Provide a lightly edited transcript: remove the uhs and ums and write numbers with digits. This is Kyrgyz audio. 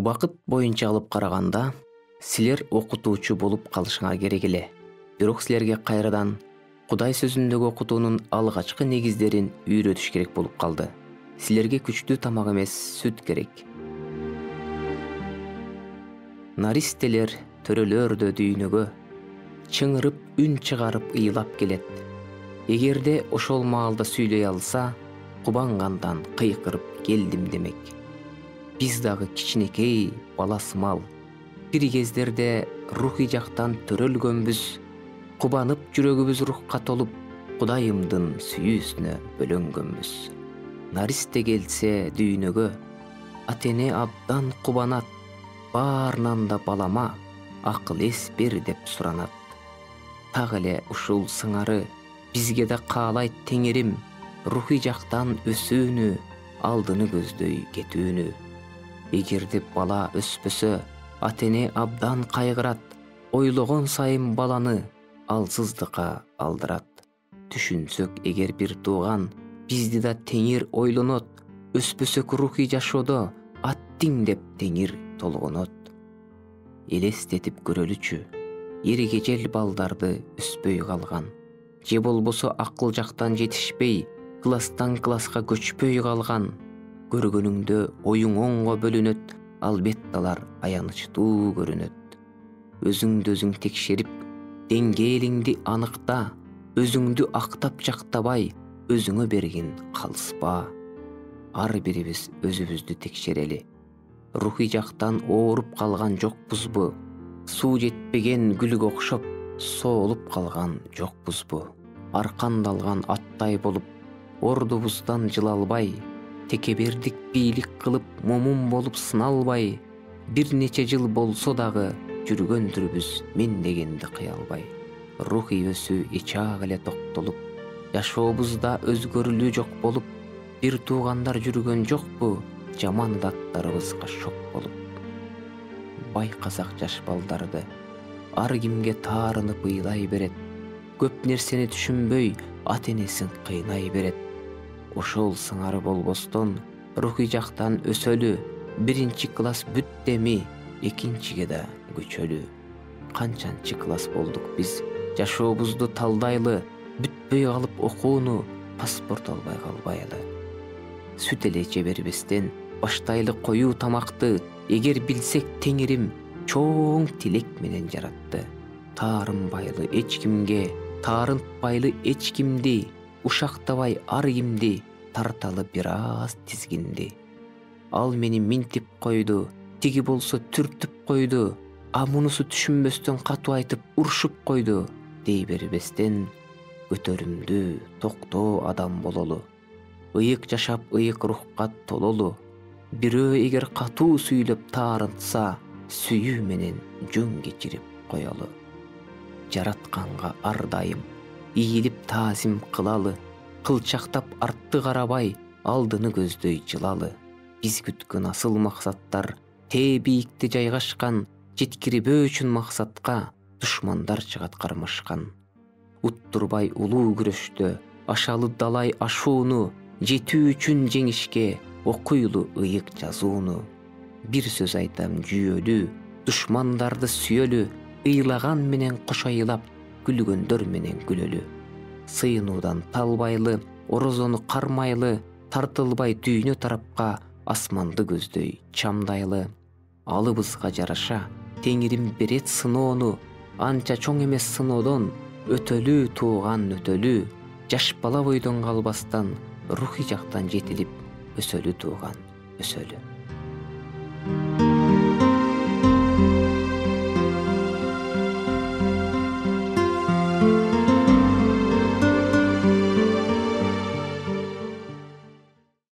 Убакыт боюнча алып караганда, силер окутуучу болуп калышыңар керек эле. Бирок силерге кайрадан Кудай сөзүндөгү окутуунун алгачкы негиздерин үйрөтүш керек болуп калды. Силерге күчтүү тамак эмес, сүт керек. Наристелер, төрөлөр да дүйнөгө чыңырып, үн чыгарып ыйлап келет. Эгерде ошол маалда сүйлөй алса, кубангандан кыйкырып келдим демек. Биз дагы кичинекей баласымал, бир кездерде рухий жактан төрөлгөнбүз, кубанып жүрөгүбүз рухка толуп, Кудайымдын сүйүүсүнө бөлөнгөнбүз. Наристе келсе дүйнөгө, атене абдан кубанат, баарынан да балама акыл эс бер деп суранат. Так эле ушул сыңары бизге да каалайт Теңирим, рухий жактан өсүүнү, алдыны көздөй кетүүнү. Эгерде бала өспөсө, атене абдан кайгырат, ойлогон сайын баланы алсыздыкка алдырат. Түшүнсөк эгер бир тууган, бизди да Теңир ойлонот, өспөсөк рухий жашоодо аттиң деп Теңир толгонот. Элестетип көрөлүчү, эргежел балдарды өспөй калган, же болбосо акыл жактан жетишпей, класстан класска көчпөй калган. Көргөнүңдө оюң оңго бөлүнөт, албетте алар аянычтуу көрүнөт. Өзүңдү өзүң текшерип, деңгээлиңди аныкта, өзүңдү актап жактабай, өзүңө бергин калыспа. Ар бирибиз өзүбүздү текшерели. Рухий жактан ооруп калган жокпузбу? Суу жетпеген гүлгө окшоп, соолуп калган жокпузбу? Аркандалган аттай болуп, ордубуздан жылалбай, текебердик бийлик кылып, момун болуп сыналбай, бир нече жыл болсо дагы жүргөндүрбүз мен дегенди кыялбай. Рухий өсүү ичак эле токтолуп, жашообузда өзгөрүлүү жок болуп, бир туугандар жүргөн жокпу, жаман адаттарыбызга шок болуп. Байкасак жаш балдарды, ар кимге таарынып ыйлай берет, көп нерсени түшүнбөй, ата-энесин кыйнай берет. Ошол сыңары болбостон, рухий жактан өсөлү, биринчи класс бүттеми, экинчиге да көчөлү. Канчанчы класс болдук биз, жашообузду талдайлы, бүтпөй калып окууну, паспорт албай калбайлы. Сүт эле же бербестен, баштайлы коюу тамакты, эгер билсек Теңирим чоң тилек менен жаратты. Таарынбайлы эч кимге, таарынтпайлы эч кимди, ушактабай ар кимди, тарталы бир аз тизгинди. Ал мени минтип койду, тиги болсо түртүп койду, а мунусу түшүнбөстөн катуу айтып урушуп койду, дей бербестен, көтөрүмдүү, токтоо адам бололу. Ыйык жашап ыйык рухка тололу. Бирөө эгер катуу сүйлөп таарынтса, сүйүү менен жөн кечирип коелу. Жаратканга ар дайым ийилип таазим кылалы, кылчактап артты карабай, алдыны көздөй жылалы. Биз күткөн асыл максаттар тээ бийикте жайгашкан, жеткирбөө үчүн максатка душмандар чыгат кармашкан. Уттурбай улуу күрөштө, ашалы далай ашууну, жетүү үчүн жеңишке окуйлу ыйык жазууну. Бир сөз айтам жүйөлүү, душмандарды сүйөлү, ыйлаган менен кошойлап, күлгөндөр менен күлөлү. Сыйынуудан талбайлы, орозону кармайлы, тартылбай дүйнө тарапка, асманды көздөй чамдайлы. Алыбызга жараша Теңирим берет сыноону, анча чоң эмес сыноодон өтөлүү тууган өтөлүү, жаш бала бойдон калбастан, рухий жактан жетилип өсөлү тууган өсөлү.